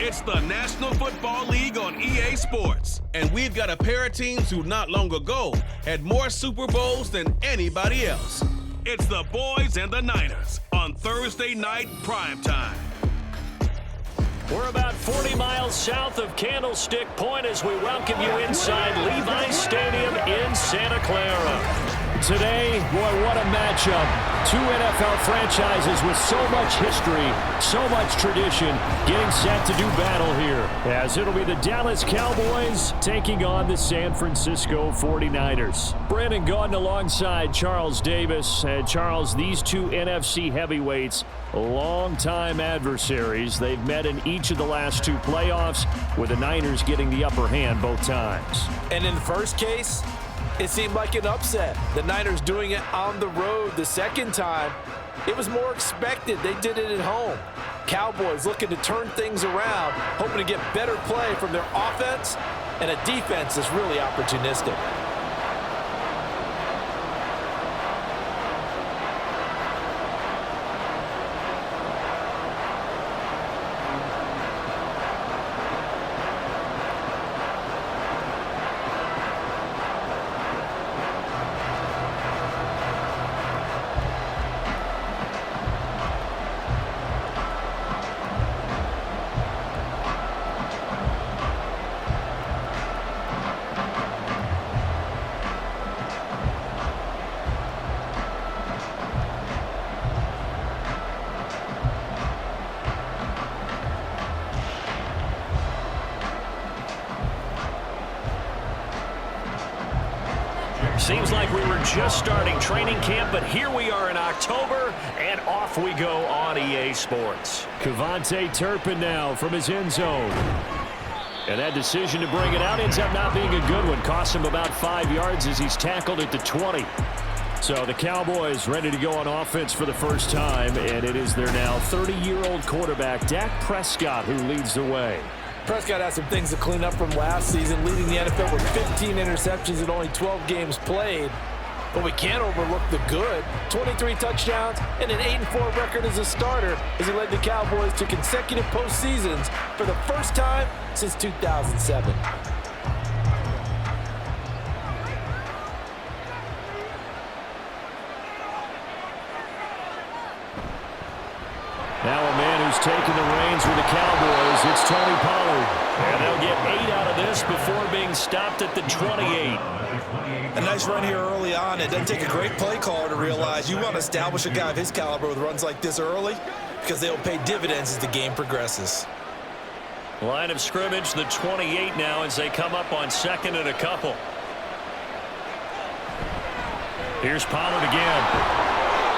It's the National Football League on EA Sports. And we've got a pair of teams who not long ago had more Super Bowls than anybody else. It's the Boys and the Niners on Thursday night primetime. We're about 40 miles south of Candlestick Point as we welcome you inside Levi's Stadium in Santa Clara. Today, boy, what a matchup. Two NFL franchises with so much history, so much tradition, getting set to do battle here. As it'll be the Dallas Cowboys taking on the San Francisco 49ers. Brandon Gaudin alongside Charles Davis. And Charles, these two NFC heavyweights, long-time adversaries. They've met in each of the last two playoffs, with the Niners getting the upper hand both times. And in the first case, it seemed like an upset. The Niners doing it on the road. The second time, it was more expected. They did it at home. Cowboys looking to turn things around, hoping to get better play from their offense and a defense that's really opportunistic. Seems like we were just starting training camp, but here we are in October, and off we go on EA Sports. Kevontae Turpin now from his end zone. And that decision to bring it out ends up not being a good one. Cost him about 5 yards as he's tackled at the 20. So the Cowboys ready to go on offense for the first time, and it is their now 30-year-old quarterback, Dak Prescott, who leads the way. Prescott has some things to clean up from last season, leading the NFL with 15 interceptions and only 12 games played. But we can't overlook the good. 23 touchdowns and an 8-4 record as a starter as he led the Cowboys to consecutive postseasons for the first time since 2007. Now a man who's taken the reins with the Cowboys, it's Tony Pollard. And they'll get 8 out of this before being stopped at the 28. A nice run here early on. It doesn't take a great play caller to realize you want to establish a guy of his caliber with runs like this early because they'll pay dividends as the game progresses. Line of scrimmage, the 28 now as they come up on second and a couple. Here's Pollard again.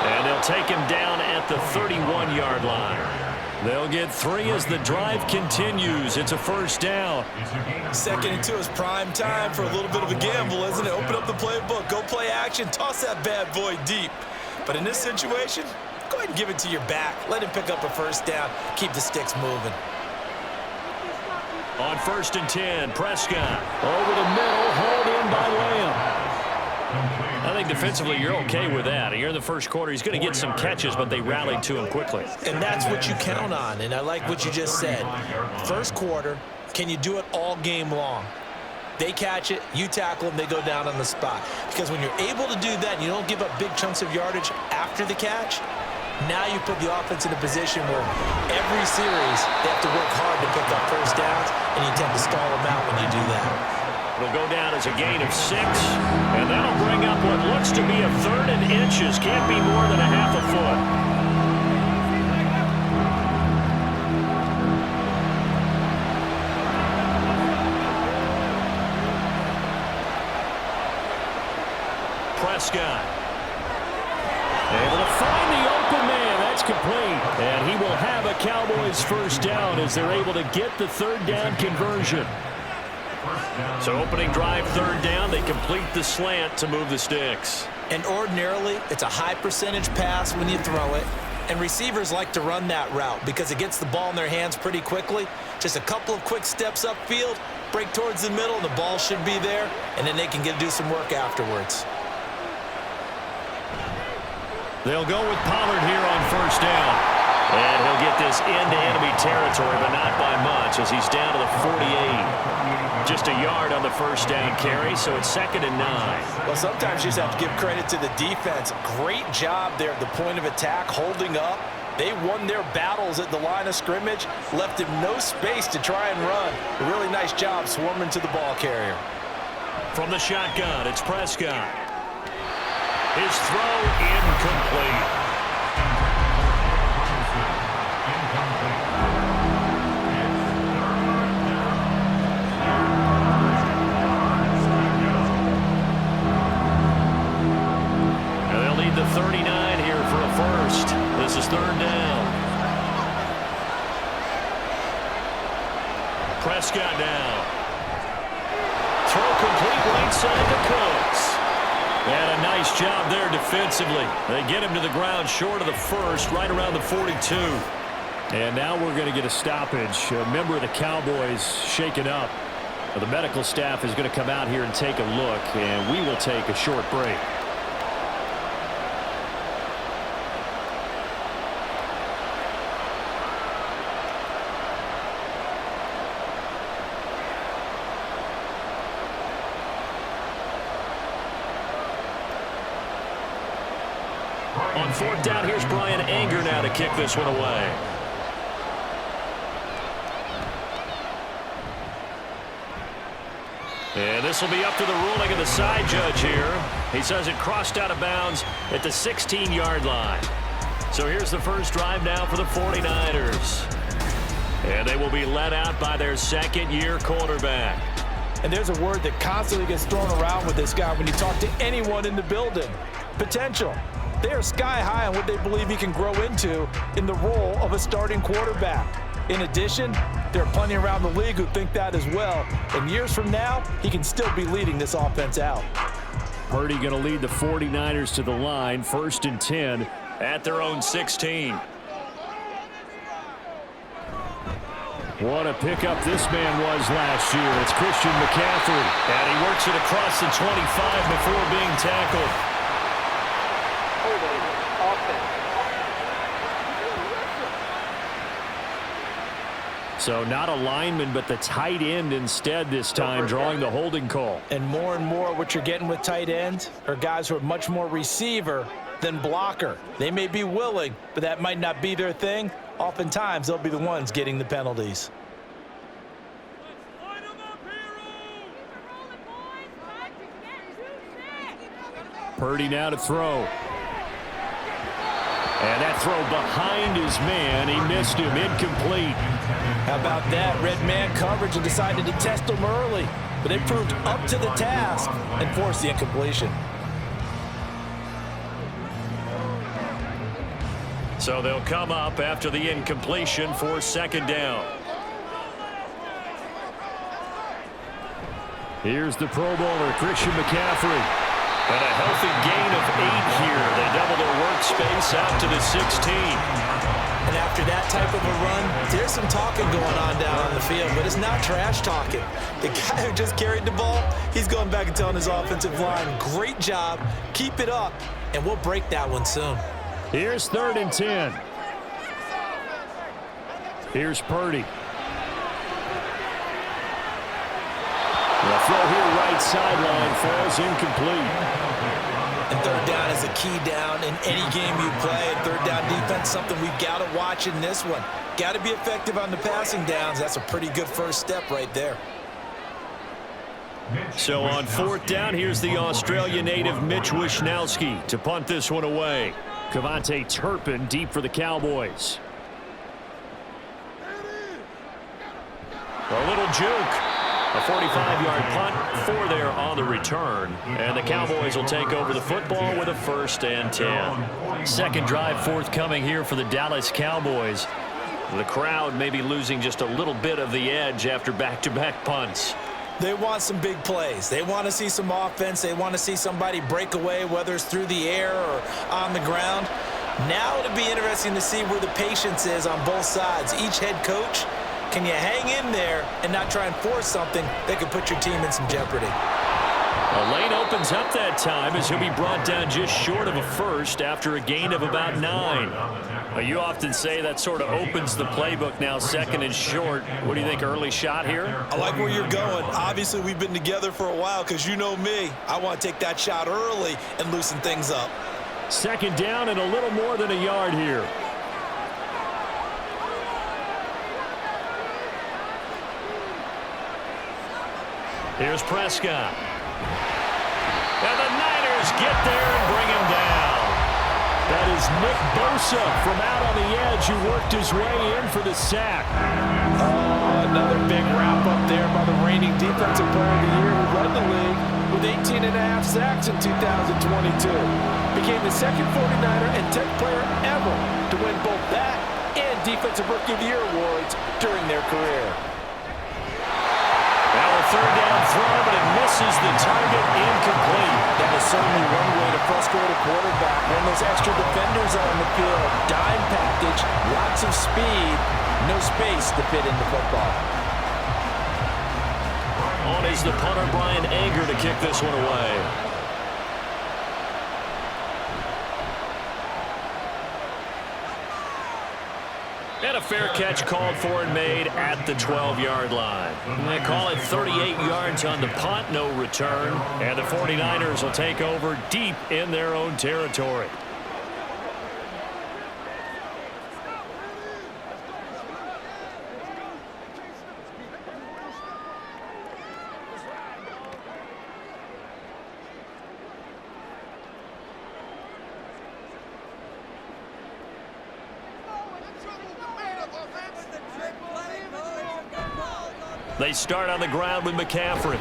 And they'll take him down at the 31-yard line. They'll get 3 as the drive continues. It's a first down. 2nd and 2 is prime time for a little bit of a gamble, isn't it? Open up the playbook, go play action, toss that bad boy deep. But in this situation, go ahead and give it to your back. Let him pick up a first down. Keep the sticks moving. On 1st and 10, Prescott. Over the middle, hauled in by Lamb. I think defensively you're okay with that. Here in the first quarter, he's going to get some catches, but they rallied to him quickly. And that's what you count on, and I like what you just said. First quarter, can you do it all game long? They catch it, you tackle them, they go down on the spot. Because when you're able to do that and you don't give up big chunks of yardage after the catch, now you put the offense in a position where every series they have to work hard to pick up first downs, and you tend to stall them out when you do that. It'll go down as a gain of 6, and that'll bring up what looks to be a 3rd and inches. Can't be more than a half a foot. Prescott. Able to find the open man. That's complete. And he will have a Cowboys first down as they're able to get the 3rd down conversion. So opening drive, 3rd down, they complete the slant to move the sticks. And ordinarily, it's a high percentage pass when you throw it. And receivers like to run that route because it gets the ball in their hands pretty quickly. Just a couple of quick steps upfield, break towards the middle, and the ball should be there. And then they can do some work afterwards. They'll go with Pollard here on 1st down. And he'll get this into enemy territory, but not by much as he's down to the 48. Just a yard on the first down carry, so it's 2nd and 9. Well, sometimes you just have to give credit to the defense. Great job there at the point of attack, holding up. They won their battles at the line of scrimmage, left him no space to try and run. A really nice job swarming to the ball carrier. From the shotgun, it's Prescott. His throw incomplete. And they'll need the 39 here for a first. This is 3rd down. Prescott now. Throw complete right side to Cooks. And a nice job there defensively. They get him to the ground short of the first, right around the 42. And now we're going to get a stoppage. A member of the Cowboys shaken up. The medical staff is going to come out here and take a look, and we will take a short break. On 4th down, here's Brian Anger now to kick this one away. And this will be up to the ruling of the side judge here. He says it crossed out of bounds at the 16-yard line. So here's the first drive now for the 49ers. And they will be led out by their 2nd-year quarterback. And there's a word that constantly gets thrown around with this guy when you talk to anyone in the building. Potential. They are sky high on what they believe he can grow into in the role of a starting quarterback. In addition, there are plenty around the league who think that as well. And years from now, he can still be leading this offense out. Purdy going to lead the 49ers to the line, 1st and 10 at their own 16. What a pickup this man was last year. It's Christian McCaffrey. And he works it across the 25 before being tackled. So not a lineman, but the tight end instead this time, drawing the holding call. And more what you're getting with tight ends are guys who are much more receiver than blocker. They may be willing, but that might not be their thing. Oftentimes, they'll be the ones getting the penalties. Purdy now to throw. And that throw behind his man. He missed him. Incomplete. How about that? Red man coverage and decided to test him early. But they proved up to the task and forced the incompletion. So they'll come up after the incompletion for 2nd down. Here's the Pro Bowler, Christian McCaffrey. And a healthy gain of 8 here. They double their workspace out to the 16. And after that type of a run, there's some talking going on down on the field, but it's not trash talking. The guy who just carried the ball, he's going back and telling his offensive line, great job, keep it up, and we'll break that one soon. Here's 3rd and 10. Here's Purdy. The throw here right sideline falls incomplete. And 3rd down is a key down in any game you play. And 3rd down defense, something we've got to watch in this one. Got to be effective on the passing downs. That's a pretty good first step right there. So on 4th down, here's the Australia native Mitch Wishnowsky to punt this one away. Cavante Turpin deep for the Cowboys. A little juke. A 45-yard punt, 4 there on the return. And the Cowboys will take over the football with a 1st and 10. Second drive forthcoming here for the Dallas Cowboys. The crowd may be losing just a little bit of the edge after back-to-back punts. They want some big plays. They want to see some offense. They want to see somebody break away, whether it's through the air or on the ground. Now it'll be interesting to see where the patience is on both sides. Each head coach, can you hang in there and not try and force something that could put your team in some jeopardy? A lane opens up that time as he'll be brought down just short of a first after a gain of about 9. Well, you often say that sort of opens the playbook now, 2nd and short. What do you think, early shot here? I like where you're going. Obviously, we've been together for a while because you know me. I want to take that shot early and loosen things up. 2nd down and a little more than a yard here. Here's Prescott. And the Niners get there and bring him down. That is Nick Bosa from out on the edge who worked his way in for the sack. Another big wrap up there by the reigning defensive player of the year who led the league with 18.5 sacks in 2022. Became the second 49er and 10th player ever to win both that and Defensive Rookie of the Year awards during their career. Now a 3rd down throw, but it misses the target, incomplete. That is certainly one way to frustrate a quarterback when those extra defenders are on the field. Dime package, lots of speed, no space to fit in the football. On is the punter, Brian Anger, to kick this one away. And a fair catch called for and made at the 12-yard line. They call it 38 yards on the punt, no return. And the 49ers will take over deep in their own territory. They start on the ground with McCaffrey.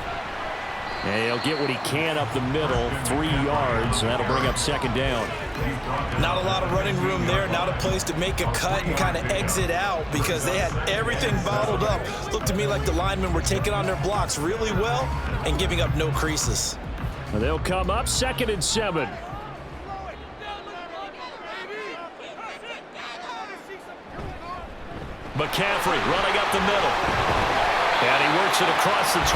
And he'll get what he can up the middle, 3 yards. That'll bring up 2nd down. Not a lot of running room there. Not a place to make a cut and kind of exit out because they had everything bottled up. Looked to me like the linemen were taking on their blocks really well and giving up no creases. They'll come up 2nd and 7. McCaffrey running up the middle. And he works it across the 25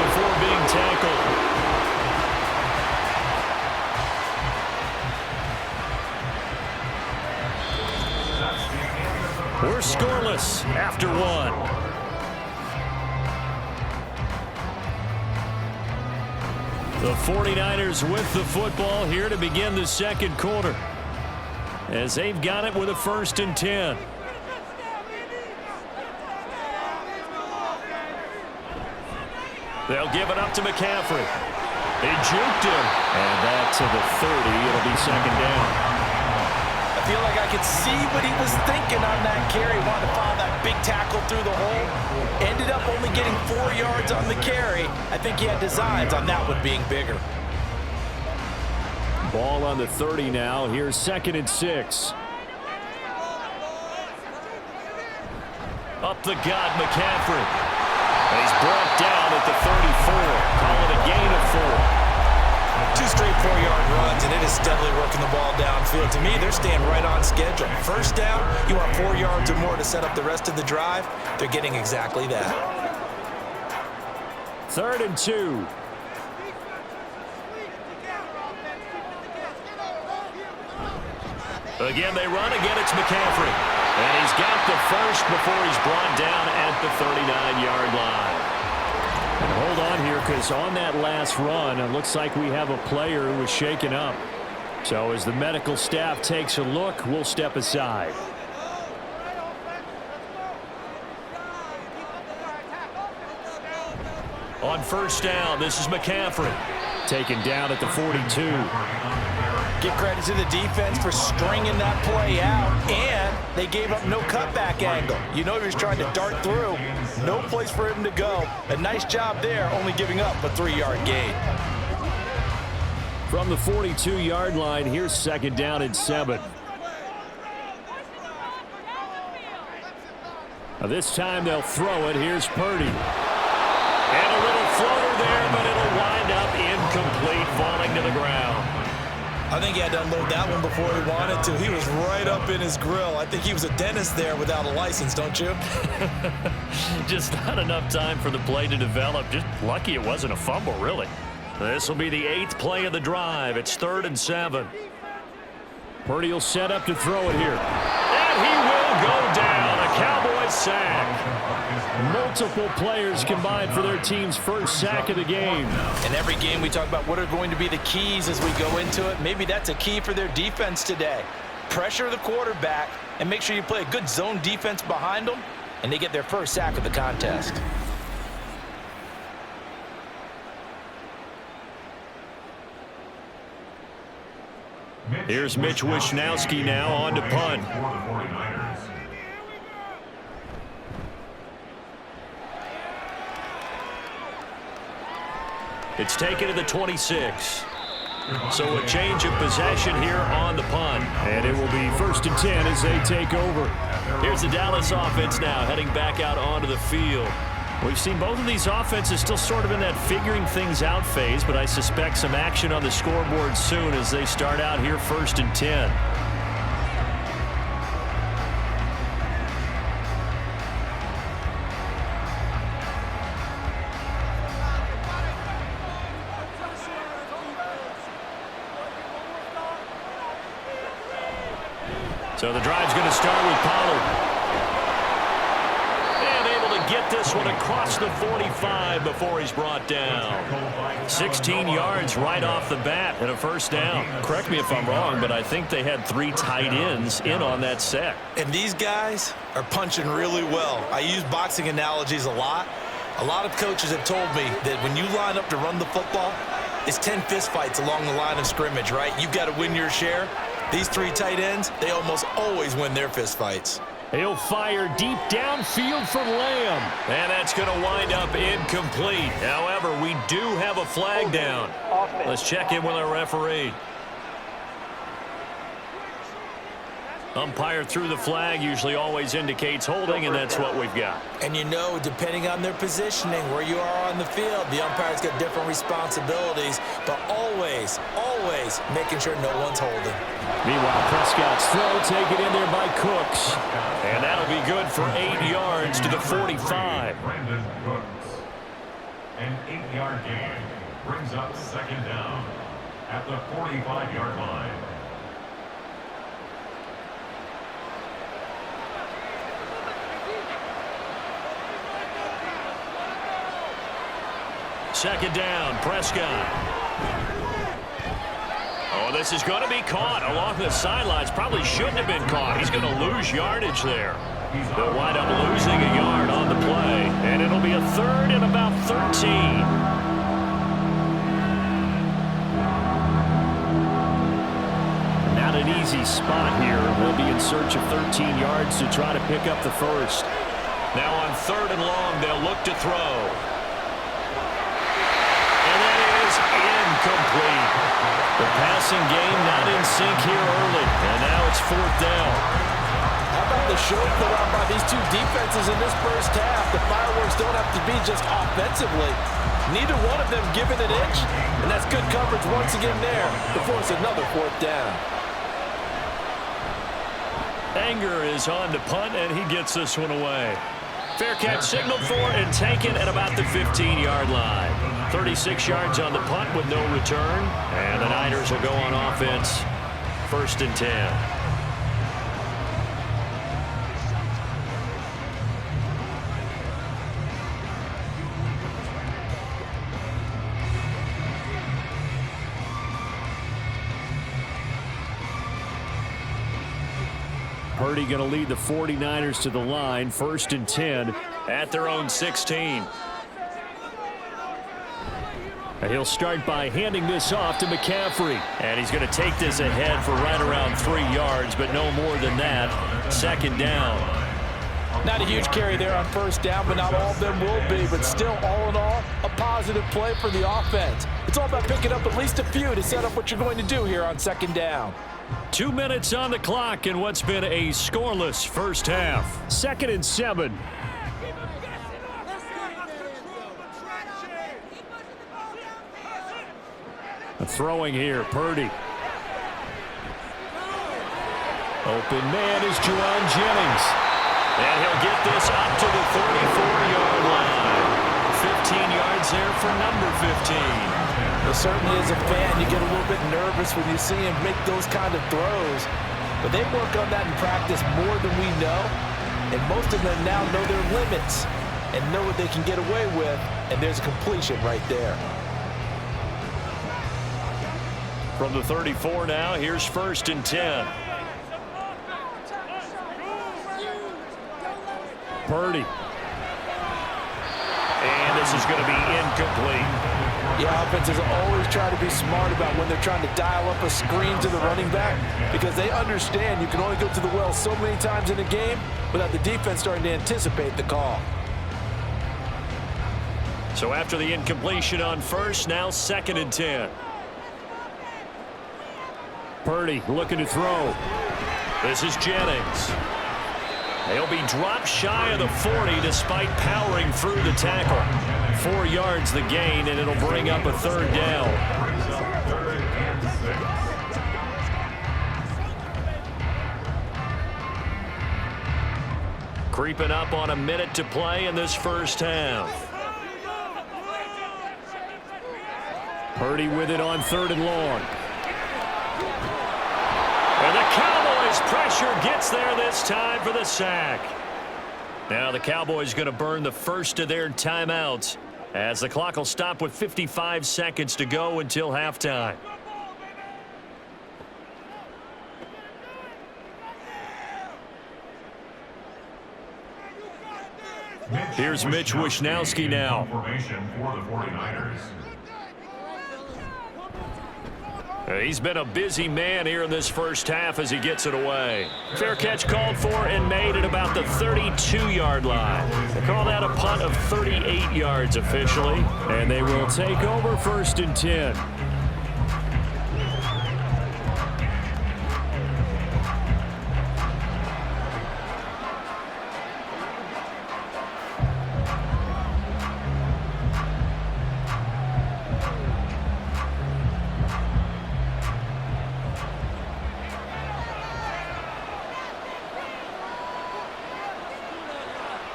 before being tackled. We're scoreless after 1. The 49ers with the football here to begin the 2nd quarter, as they've got it with a 1st and 10. They'll give it up to McCaffrey. They juked him. And that to the 30. It'll be 2nd down. I feel like I could see what he was thinking on that carry. Wanted to follow that big tackle through the hole. Ended up only getting 4 yards on the carry. I think he had designs on that one being bigger. Ball on the 30 now. Here's 2nd and 6. Up the gut, McCaffrey. And he's brought down at the 34. Call it a gain of 4. 2 straight 4-yard runs, and it is steadily working the ball downfield. To me, they're staying right on schedule. 1st down, you want 4 yards or more to set up the rest of the drive. They're getting exactly that. 3rd and 2. Again, they run. Again, it's McCaffrey. And he's got the first before he's brought down at the 39-yard line. And hold on here, because on that last run, it looks like we have a player who was shaken up. So as the medical staff takes a look, we'll step aside. On 1st down, this is McCaffrey. Taken down at the 42. Give credit to the defense for stringing that play out, and they gave up no cutback angle. You know he was trying to dart through. No place for him to go. A nice job there, only giving up a 3-yard gain. From the 42-yard line, here's 2nd down and 7. Now this time they'll throw it. Here's Purdy. And a little floater there, but it'll wind up incomplete, falling to the ground. I think he had to unload that one before he wanted to. He was right up in his grill. I think he was a dentist there without a license, don't you? Just not enough time for the play to develop. Just lucky it wasn't a fumble, really. This will be the 8th play of the drive. It's 3rd and 7. Purdy will set up to throw it here. And he will go down. A Cowboys sack. Multiple players combined for their team's first sack of the game. In every game we talk about what are going to be the keys as we go into it. Maybe that's a key for their defense today. Pressure the quarterback and make sure you play a good zone defense behind them, and they get their first sack of the contest. Here's Mitch Wishnowsky now on to punt. It's taken to the 26. So a change of possession here on the punt. And it will be 1st and 10 as they take over. Here's the Dallas offense now heading back out onto the field. We've seen both of these offenses still sort of in that figuring things out phase, but I suspect some action on the scoreboard soon as they start out here 1st and 10. So the drive's going to start with Pollard. Get this one across the 45 before he's brought down. 16 yards right off the bat and a first down. Correct me if I'm wrong, but I think they had 3 tight ends in on that set. And these guys are punching really well. I use boxing analogies a lot. A lot of coaches have told me that when you line up to run the football, it's 10 fistfights along the line of scrimmage, right? You've got to win your share. These 3 tight ends, they almost always win their fistfights. He'll fire deep downfield for Lamb. And that's going to wind up incomplete. However, we do have a flag down. Let's check in with our referee. Umpire threw the flag, usually always indicates holding, and that's what we've got. And you know, depending on their positioning, where you are on the field, the umpire's got different responsibilities, but always, always making sure no one's holding. Meanwhile, Prescott's throw taken in there by Cooks. And that'll be good for 8 yards to the 45. An 8-yard gain brings up 2nd down at the 45-yard line. Second down, Prescott. Oh, this is going to be caught along the sidelines. Probably shouldn't have been caught. He's going to lose yardage there. They'll wind up losing a yard on the play. And it'll be a 3rd and about 13. Not an easy spot here. We'll be in search of 13 yards to try to pick up the first. Now on 3rd and long, they'll look to throw. Incomplete. The passing game not in sync here early, and now it's 4th down. How about the show put on by these 2 defenses in this first half? The fireworks don't have to be just offensively. Neither one of them giving an inch, and that's good coverage once again there to force another 4th down. Anger is on to punt, and he gets this one away. Fair catch signaled for and taken at about the 15-yard line. 36 yards on the punt with no return. And the Niners will go on offense. 1st and 10. Purdy going to lead the 49ers to the line. 1st and 10 at their own 16. And he'll start by handing this off to McCaffrey. And he's going to take this ahead for right around 3 yards, but no more than that. 2nd down. Not a huge carry there on 1st down, but not all of them will be. But still, all in all, a positive play for the offense. It's all about picking up at least a few to set up what you're going to do here on 2nd down. 2 minutes on the clock in what's been a scoreless first half. 2nd and 7. Throwing here, Purdy. Open man is Juwan Jennings. And he'll get this up to the 34-yard line. 15 yards there for number 15. Well, certainly as a fan, you get a little bit nervous when you see him make those kind of throws. But they work on that in practice more than we know. And most of them now know their limits and know what they can get away with. And there's a completion right there. From the 34 now, here's 1st and 10. Purdy. And this is going to be incomplete. Yeah, offenses always try to be smart about when they're trying to dial up a screen to the running back because they understand you can only go to the well so many times in a game without the defense starting to anticipate the call. So after the incompletion on 1st, now 2nd and 10. Purdy looking to throw. This is Jennings. He'll be dropped shy of the 40 despite powering through the tackle. 4 yards the gain, and it'll bring up a 3rd down. Creeping up on a minute to play in this first half. Purdy with it on 3rd and long. And the Cowboys pressure gets there this time for the sack. Now the Cowboys going to burn the first of their timeouts as the clock will stop with 55 seconds to go until halftime. Here's Mitch Wishnowsky now. Formation for the 49ers. He's been a busy man here in this first half as he gets it away. Fair catch called for and made at about the 32-yard line. They call that a punt of 38 yards officially. And they will take over 1st and 10.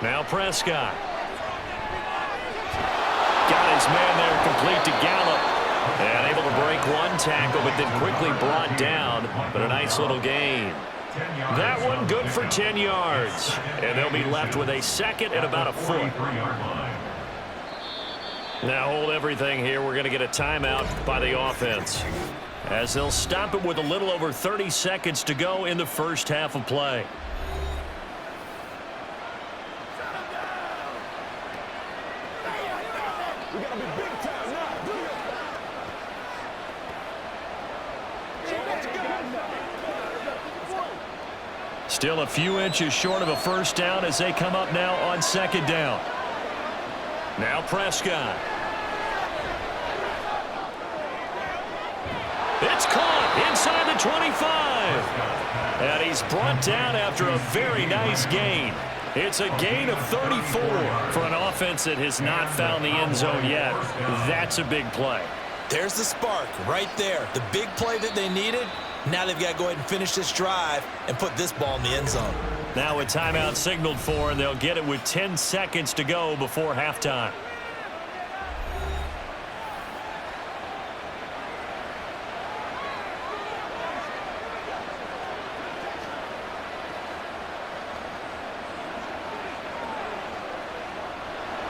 Now Prescott. Got his man there complete to Gallup. And able to break one tackle, but then quickly brought down. But a nice little gain. That one good for 10 yards. And they'll be left with a 2nd and about a foot. Now hold everything here. We're going to get a timeout by the offense, as they'll stop it with a little over 30 seconds to go in the first half of play. Still a few inches short of a first down as they come up now on 2nd down. Now Prescott. It's caught inside the 25. And he's brought down after a very nice gain. It's a gain of 34 for an offense that has not found the end zone yet. That's a big play. There's the spark right there. The big play that they needed. Now they've got to go ahead and finish this drive and put this ball in the end zone. Now a timeout signaled for, and they'll get it with 10 seconds to go before halftime.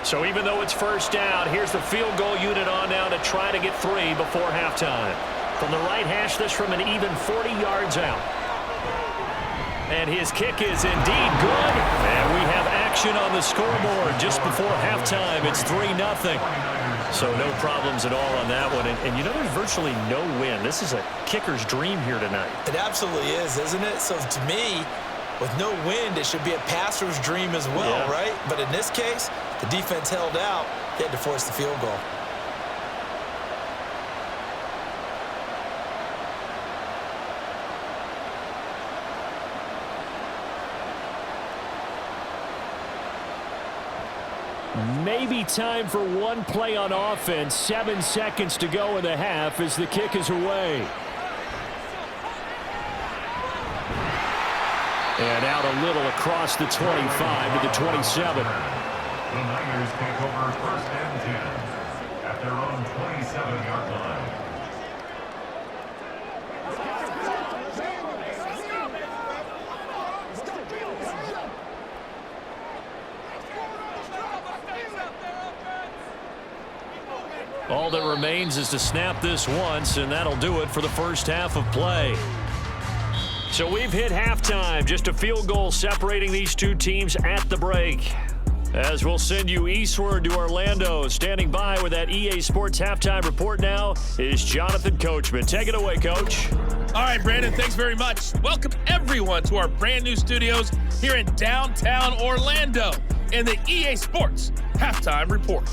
So even though it's first down, here's the field goal unit on now to try to get 3 before halftime. From the right hash, this from an even 40 yards out. And his kick is indeed good. And we have action on the scoreboard just before halftime. It's 3-0. So no problems at all on that one. And you know, there's virtually no wind. This is a kicker's dream here tonight. It absolutely is, isn't it? So to me, with no wind, it should be a passer's dream as well, yeah. Right? But in this case, the defense held out. They had to force the field goal. Maybe time for one play on offense. 7 seconds to go in the half as the kick is away. And out a little across the 25 to the 27. The Niners take over 1st and 10 at their own 27-yard line. All that remains is to snap this once, and that'll do it for the first half of play. So we've hit halftime, just a field goal separating these two teams at the break. As we'll send you eastward to Orlando, standing by with that EA Sports halftime report now is Jonathan Coachman. Take it away, Coach. All right, Brandon, thanks very much. Welcome everyone to our brand new studios here in downtown Orlando in the EA Sports halftime report.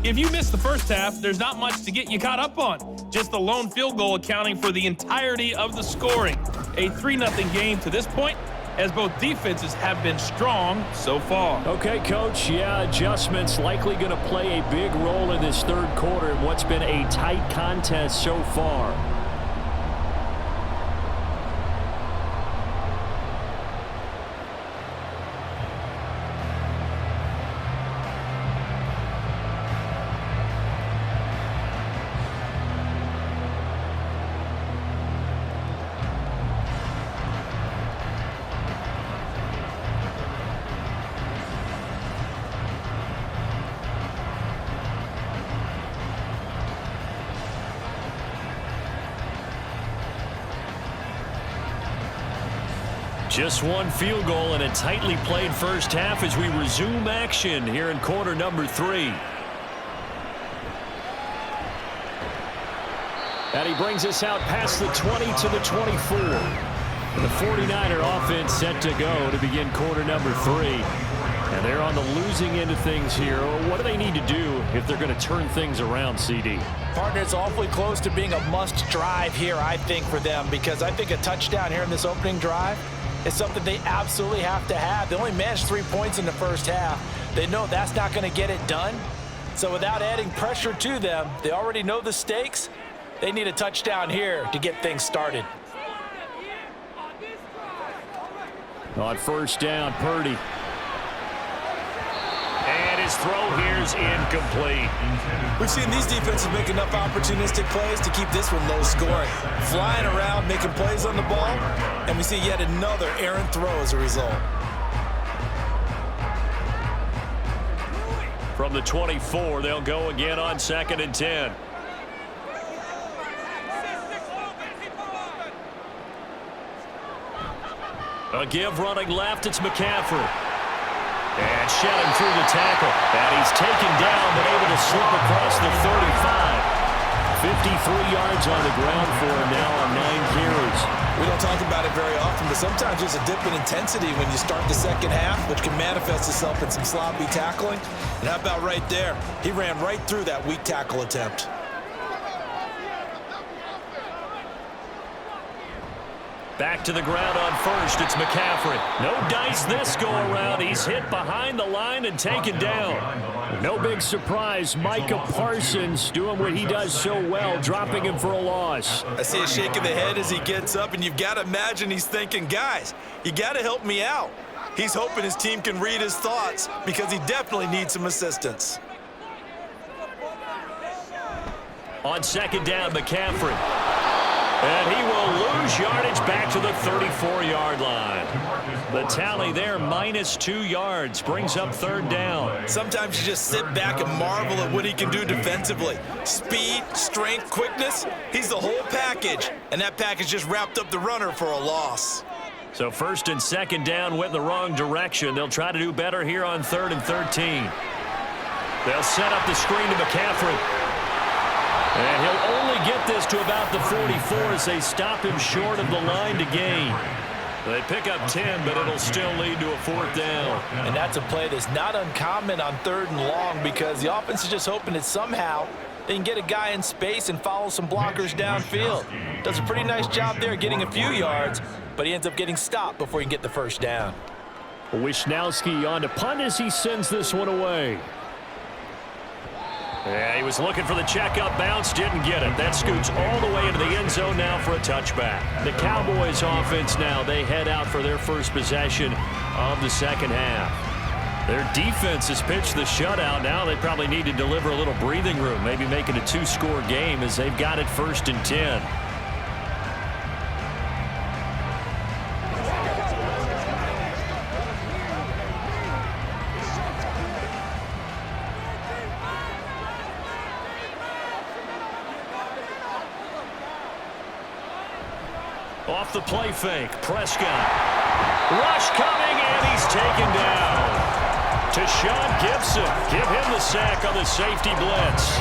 If you missed the first half, there's not much to get you caught up on. Just the lone field goal accounting for the entirety of the scoring. A 3-0 game to this point, as both defenses have been strong so far. Okay, Coach, adjustments likely going to play a big role in this third quarter in what's been a tight contest so far. Just one field goal and a tightly played first half as we resume action here in quarter number 3. And he brings us out past the 20 to the 24. The 49er offense set to go to begin quarter number 3. And they're on the losing end of things here. What do they need to do if they're going to turn things around, CD? Partner, it's awfully close to being a must drive here, I think, for them, because I think a touchdown here in this opening drive is something they absolutely have to have. They only managed 3 points in the first half. They know that's not going to get it done. So without adding pressure to them, they already know the stakes. They need a touchdown here to get things started. On first down, Purdy. And his throw here is incomplete. We've seen these defenses make enough opportunistic plays to keep this one low scoring. Flying around, making plays on the ball, and we see yet another errant throw as a result. From the 24, they'll go again on 2nd and 10. A give running left, it's McCaffrey. And shed him through the tackle. And he's taken down, but able to slip across the 35. 53 yards on the ground for him now on 9 carries. We don't talk about it very often, but sometimes there's a dip in intensity when you start the second half, which can manifest itself in some sloppy tackling. And how about right there? He ran right through that weak tackle attempt. Back to the ground on first, it's McCaffrey. No dice this go-around. He's hit behind the line and taken down. No big surprise, Micah Parsons doing what he does so well, dropping him for a loss. I see a shake of the head as he gets up, and you've got to imagine he's thinking, guys, you got to help me out. He's hoping his team can read his thoughts because he definitely needs some assistance. On 2nd down, McCaffrey. And he will lose yardage back to the 34-yard line. The tally there, -2 yards, brings up 3rd down. Sometimes you just sit back and marvel at what he can do defensively. Speed, strength, quickness, he's the whole package. And that package just wrapped up the runner for a loss. So 1st and 2nd down went in the wrong direction. They'll try to do better here on 3rd and 13. They'll set up the screen to McCaffrey. And he'll only get this to about the 44 as they stop him short of the line to gain. They pick up 10, but it'll still lead to a 4th down. And that's a play that's not uncommon on 3rd and long because the offense is just hoping that somehow they can get a guy in space and follow some blockers downfield. Does a pretty nice job there getting a few yards, but he ends up getting stopped before he can get the 1st down. Wisnowski on to punt as he sends this one away. Yeah, he was looking for the checkup bounce, didn't get it. That scoots all the way into the end zone now for a touchback. The Cowboys offense now, they head out for their first possession of the second half. Their defense has pitched the shutout. Now they probably need to deliver a little breathing room, maybe make it a 2-score game as they've got it 1st and 10. Off the play fake, Prescott. Rush coming, and he's taken down. To Sean Gibson. Give him the sack on the safety blitz.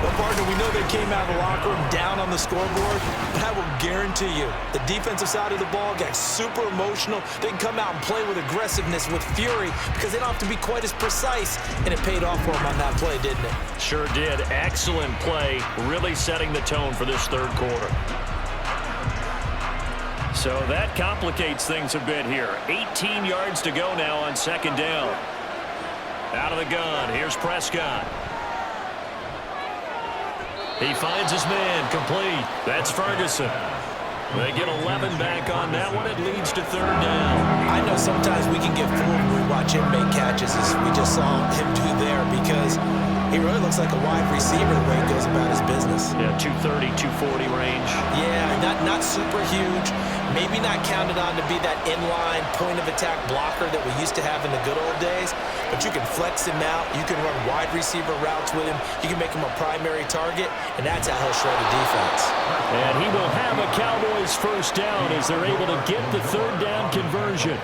Well, partner, we know they came out of the locker room down on the scoreboard, but I will guarantee you the defensive side of the ball got super emotional. They can come out and play with aggressiveness, with fury, because they don't have to be quite as precise, and it paid off for them on that play, didn't it? Sure did. Excellent play, really setting the tone for this 3rd quarter. So that complicates things a bit here. 18 yards to go now on 2nd down. Out of the gun, here's Prescott. He finds his man, complete. That's Ferguson. They get 11 back on that one. It leads to 3rd down. I know sometimes we can get fooled when we watch him make catches, as we just saw him do there, because he really looks like a wide receiver the way he goes about his business. Yeah, 230, 240 range. Yeah, not super huge. Maybe not counted on to be that inline point-of-attack blocker that we used to have in the good old days, but you can flex him out. You can run wide receiver routes with him. You can make him a primary target, and that's how he'll shred a defense. And he will have a Cowboys 1st down as they're able to get the 3rd down conversion.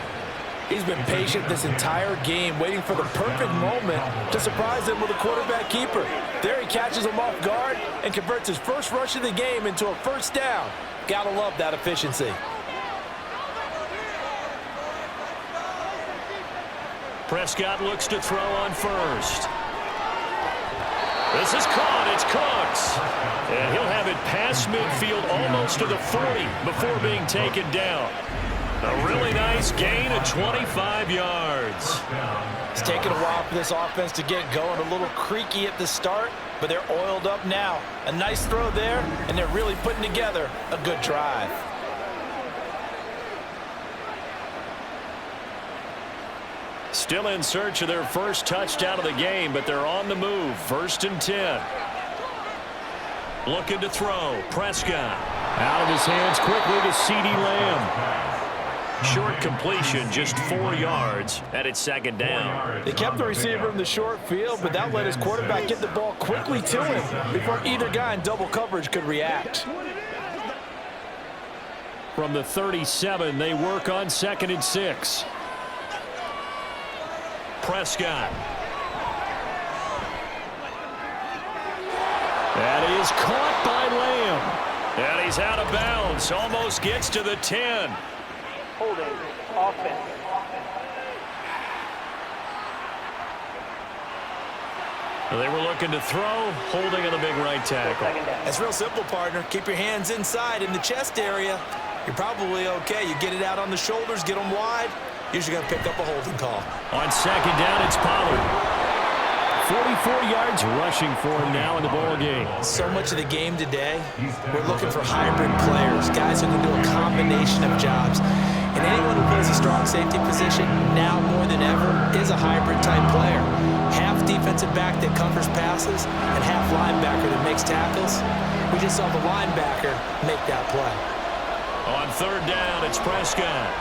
He's been patient this entire game, waiting for the perfect moment to surprise them with a quarterback keeper. There he catches him off guard and converts his first rush of the game into a 1st down. Gotta love that efficiency. Prescott looks to throw on 1st. This is caught. It's Cooks. And he'll have it past midfield almost to the 40 before being taken down. A really nice gain of 25 yards. It's taken a while for this offense to get going. A little creaky at the start, but they're oiled up now. A nice throw there, and they're really putting together a good drive. Still in search of their first touchdown of the game, but they're on the move. 1st and 10. Looking to throw. Prescott. Out of his hands quickly to CeeDee Lamb. Short completion, just 4 yards, and it's 2nd down. They kept the receiver in the short field, but that let his quarterback get the ball quickly to him before either guy in double coverage could react. From the 37, they work on 2nd and 6. Prescott. That is caught by Lamb. And he's out of bounds. Almost gets to the 10. Holding offense. They were looking to throw, holding on the big right tackle. It's real simple, partner. Keep your hands inside in the chest area. You're probably okay. You get it out on the shoulders, get them wide. Usually going to pick up a holding call. On 2nd down, it's Pollard. 44 yards rushing for him now in the ball game. So much of the game today, we're looking for hybrid players, guys who can do a combination of jobs. And anyone who plays a strong safety position, now more than ever, is a hybrid-type player. Half defensive back that covers passes and half linebacker that makes tackles. We just saw the linebacker make that play. On 3rd down, it's Prescott.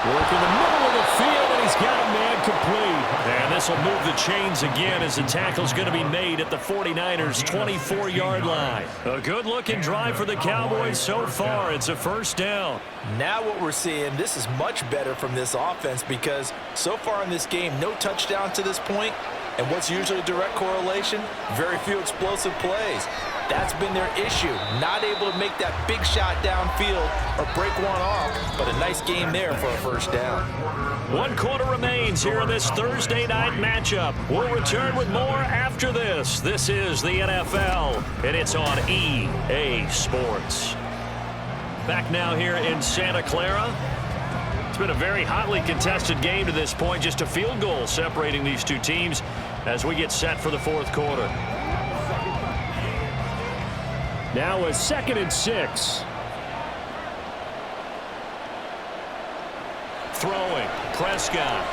Work in the middle of the field, and he's got a man complete. And this will move the chains again as the tackle's going to be made at the 49ers' 24-yard line. A good-looking drive for the Cowboys so far. It's a 1st down. Now what we're seeing, this is much better from this offense because so far in this game, no touchdown to this point. And what's usually a direct correlation? Very few explosive plays. That's been their issue. Not able to make that big shot downfield or break one off, but a nice game there for a 1st down. 1 quarter remains here in this Thursday night matchup. We'll return with more after this. This is the NFL, and it's on EA Sports. Back now here in Santa Clara. It's been a very hotly contested game to this point. Just a field goal separating these two teams as we get set for the 4th quarter. Now a 2nd and 6. throwing. Prescott.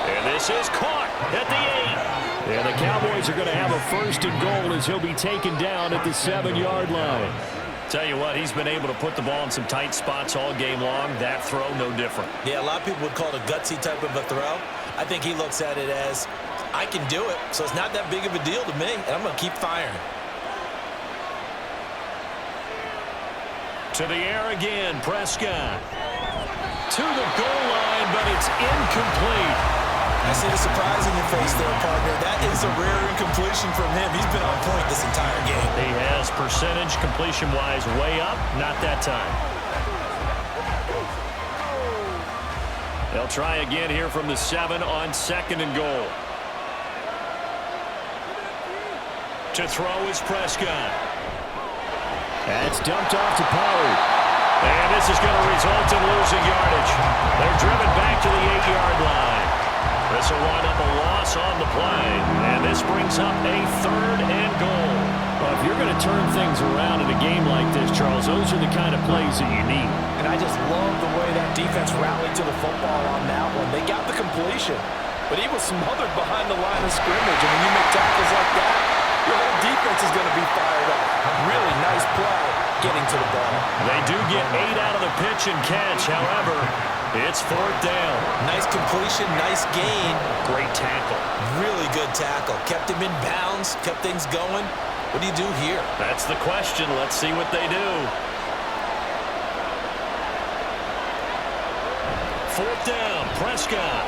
And this is caught at the 8. And the Cowboys are going to have a 1st and goal as he'll be taken down at the 7-yard line. Tell you what, he's been able to put the ball in some tight spots all game long. That throw, no different. Yeah, a lot of people would call it a gutsy type of a throw. I think he looks at it as, I can do it, so it's not that big of a deal to me, and I'm going to keep firing. To the air again, Prescott. To the goal line, but it's incomplete. I see the surprise in your face there, partner. That is a rare incompletion from him. He's been on point this entire game. He has percentage completion-wise way up. Not that time. They'll try again here from the 7 on 2nd and goal. To throw is Prescott. That's dumped off to Pollard. And this is going to result in losing yardage. They're driven back to the 8-yard line. This will wind up a loss on the play. And this brings up a 3rd and goal. Well, if you're going to turn things around in a game like this, Charles, those are the kind of plays that you need. And I just love the way that defense rallied to the football on that one. They got the completion, but he was smothered behind the line of scrimmage. And when you make tackles like that, your whole defense is going to be fired up. Really nice play getting to the ball. They do get 8 out of the pitch and catch. However, it's 4th down. Nice completion, nice gain. Great tackle. Really good tackle. Kept him in bounds, kept things going. What do you do here? That's the question. Let's see what they do. 4th down, Prescott.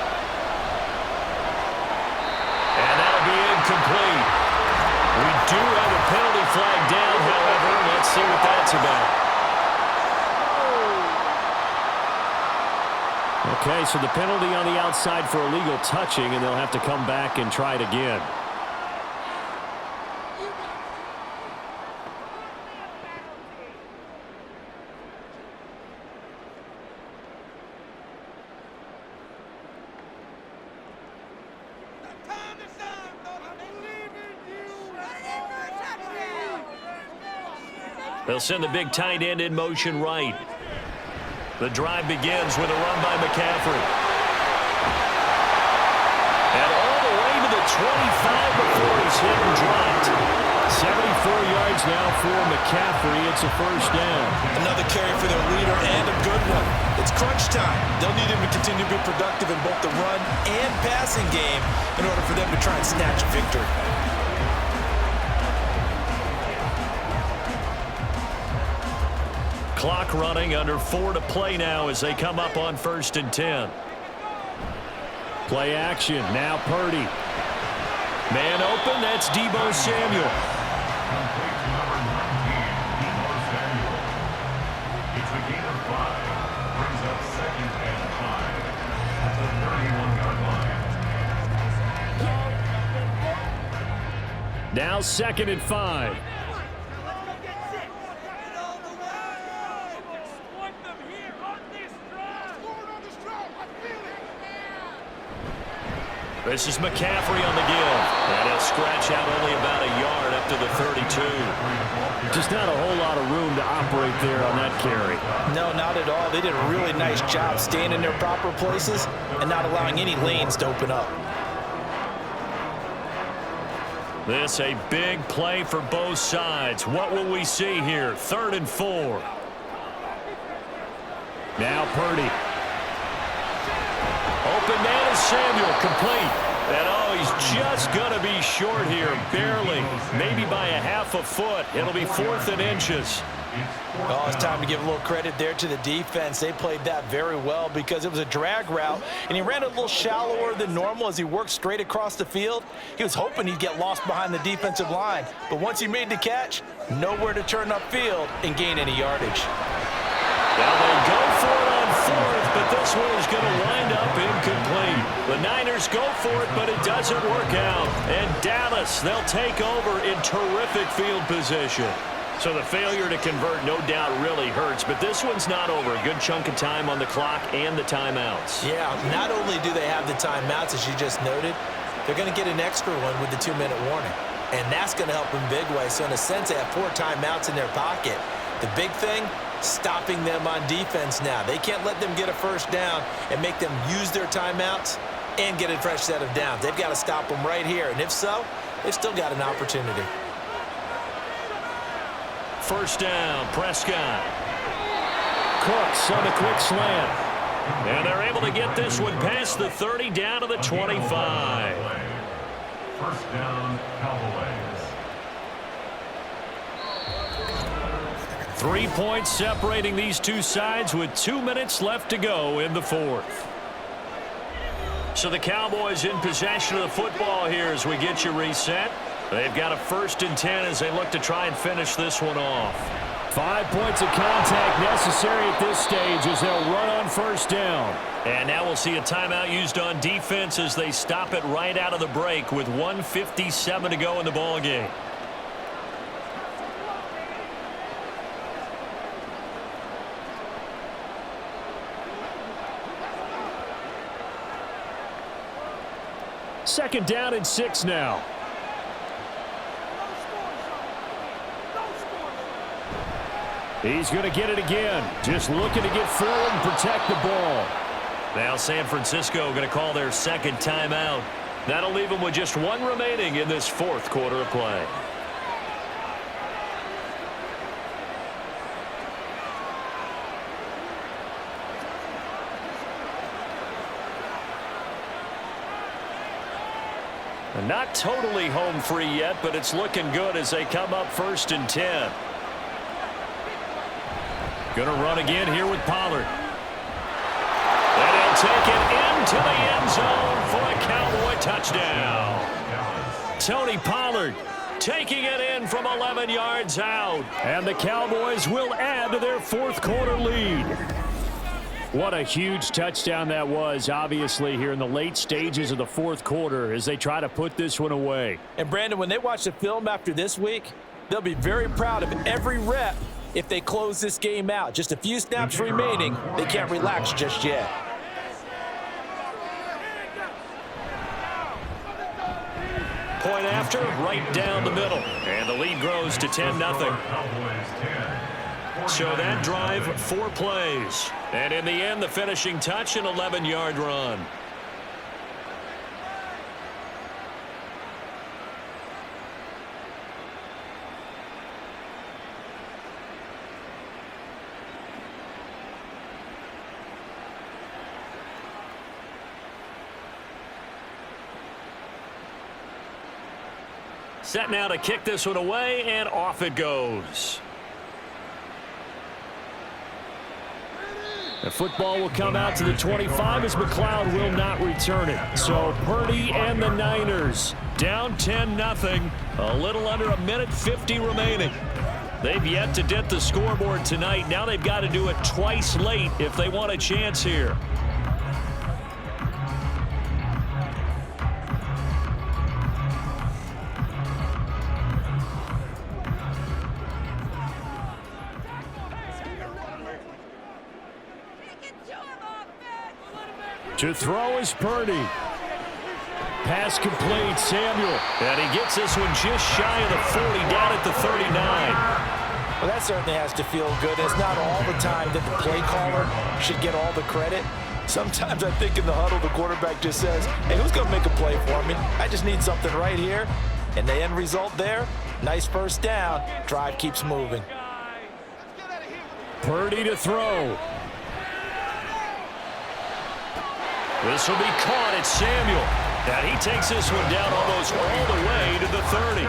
And that'll be incomplete. We do have a penalty flag down, however. Let's see what that's about. Okay, so the penalty on the outside for illegal touching, and they'll have to come back and try it again. They'll send the big tight end in motion right. The drive begins with a run by McCaffrey. And all the way to the 25 before he's hit and dropped. 74 yards now for McCaffrey. It's a 1st down. Another carry for their leader and a good one. It's crunch time. They'll need him to continue to be productive in both the run and passing game in order for them to try and snatch a victory. Clock running, under 4 to play now as they come up on 1st and 10. Play action. Now Purdy. Man open. That's Deebo Samuel. It's a gain of 5. Brings up 2nd and 5 at the 31-yard line. Now 2nd and 5. This is McCaffrey on the give. And he'll scratch out only about a yard up to the 32. Just not a whole lot of room to operate there on that carry. No, not at all. They did a really nice job staying in their proper places and not allowing any lanes to open up. This a big play for both sides. What will we see here? 3rd and 4. Now Purdy. Open man is Samuel, complete. And oh, he's just going to be short here, barely. Maybe by a half a foot. It'll be 4th and inches. Oh, it's time to give a little credit there to the defense. They played that very well because it was a drag route, and he ran a little shallower than normal as he worked straight across the field. He was hoping he'd get lost behind the defensive line, but once he made the catch, nowhere to turn upfield and gain any yardage. Now they go for it on 4th, but this one is going to wind up incomplete. The Niners go for it, but it doesn't work out. And Dallas, they'll take over in terrific field position. So the failure to convert, no doubt, really hurts. But this one's not over. A good chunk of time on the clock and the timeouts. Yeah, not only do they have the timeouts, as you just noted, they're going to get an extra one with the 2-minute warning. And that's going to help in big way. So in a sense, they have 4 timeouts in their pocket. The big thing, stopping them on defense now. They can't let them get a first down and make them use their timeouts and get a fresh set of downs. They've got to stop them right here. And if so, they've still got an opportunity. First down, Prescott. Cooks on the quick slant. And they're able to get this one past the 30 down to the 25. First down, Cowboys. 3 points separating these two sides with 2 minutes left to go in the fourth. So the Cowboys in possession of the football here as we get you reset. They've got a 1st and 10 as they look to try and finish this one off. 5 points of contact necessary at this stage as they'll run on first down. And now we'll see a timeout used on defense as they stop it right out of the break with 1:57 to go in the ball game. Second down and 6 now. He's going to get it again. Just looking to get forward and protect the ball. Now San Francisco going to call their second timeout. That'll leave them with just 1 remaining in this 4th quarter of play. Not totally home free yet, but it's looking good as they come up 1st and 10. Going to run again here with Pollard. And he'll take it into the end zone for a Cowboy touchdown. Tony Pollard Taking it in from 11 yards out. And the Cowboys will add to their 4th quarter lead. What a huge touchdown that was, obviously, here in the late stages of the 4th quarter as they try to put this one away. And, Brandon, when they watch the film after this week, they'll be very proud of every rep if they close this game out. Just a few snaps remaining. They can't relax just yet. Point after, right down the middle. And the lead grows to 10-0. So that drive, 4 plays. And in the end, the finishing touch, an 11-yard run. Set now to kick this one away, and off it goes. The football will come out to the 25 as McLeod will not return it. So Purdy and the Niners Down 10-0. A little under a minute 50 remaining. They've yet to dent the scoreboard tonight. Now they've got to do it twice late if they want a chance here. to throw is Purdy. Pass complete, Samuel. And he gets this one just shy of the 40, down at the 39. Well, that certainly has to feel good. It's not all the time that the play caller should get all the credit. Sometimes I think in the huddle, the quarterback just says, hey, who's going to make a play for me? I just need something right here. And the end result there, nice first down. Drive keeps moving. Purdy to throw. This will be caught. It's Samuel. And he takes this one down almost all the way to the 30.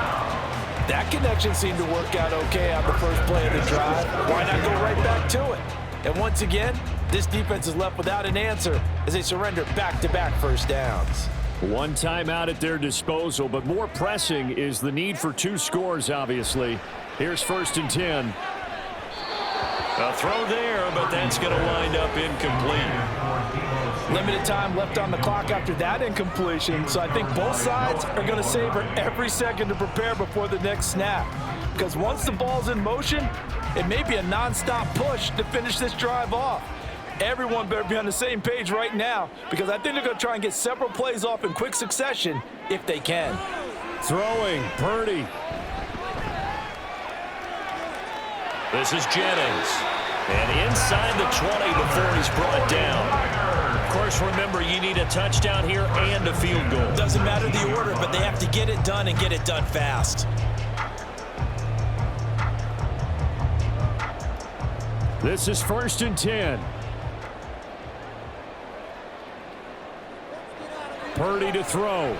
That connection seemed to work out okay on the first play of the drive. Why not go right back to it? And once again, this defense is left without an answer as they surrender back-to-back first downs. One timeout at their disposal, but more pressing is the need for 2 scores, obviously. Here's 1st and 10. A throw there, but that's going to wind up incomplete. Limited time left on the clock after that incompletion, so I think both sides are going to savor every second to prepare before the next snap. Because once the ball's in motion, it may be a non-stop push to finish this drive off. Everyone better be on the same page right now, because I think they're going to try and get several plays off in quick succession if they can. Throwing, Purdy. This is Jennings. And inside the 20 before he's brought down. Of course, remember, you need a touchdown here and a field goal. Doesn't matter the order, but they have to get it done and get it done fast. This is 1st and 10. Purdy to throw.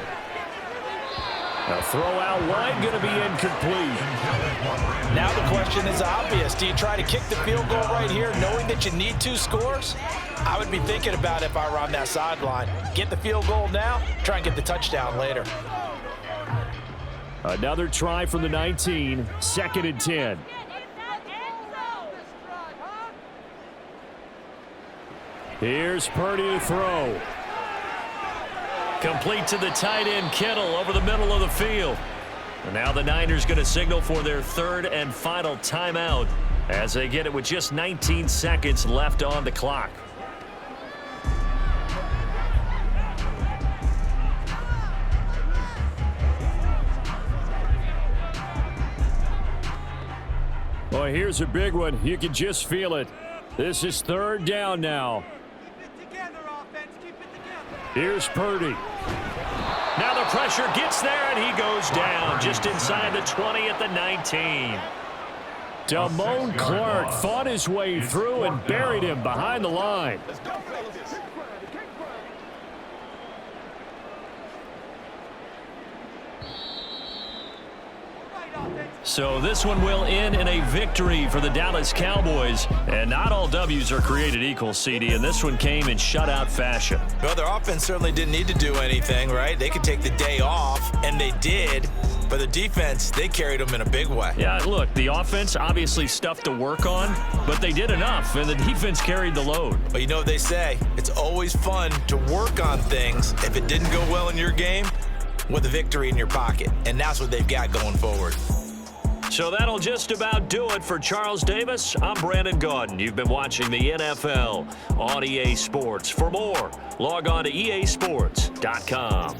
A throw out wide, going to be incomplete. Now the question is obvious. Do you try to kick the field goal right here knowing that you need 2 scores? I would be thinking about it if I were on that sideline. Get the field goal now, try and get the touchdown later. Another try from the 19, 2nd and 10. Here's Purdy to throw. Complete to the tight end, Kittle, over the middle of the field. And now the Niners going to signal for their 3rd and final timeout as they get it with just 19 seconds left on the clock. Well, here's a big one. You can just feel it. This is 3rd down now. Here's Purdy. Now the pressure gets there, and he goes down just inside the 20 at the 19. Damone Clark fought his way through and buried him behind the line. So this one will end in a victory for the Dallas Cowboys. And not all W's are created equal, CD, and this one came in shutout fashion. Well, their offense certainly didn't need to do anything, right? They could take the day off, and they did. But the defense, they carried them in a big way. Yeah, look, the offense, obviously stuff to work on, but they did enough, and the defense carried the load. But you know what they say, it's always fun to work on things if it didn't go well in your game with a victory in your pocket. And that's what they've got going forward. So that'll just about do it for Charles Davis. I'm Brandon Gaudin. You've been watching the NFL on EA Sports. For more, log on to easports.com.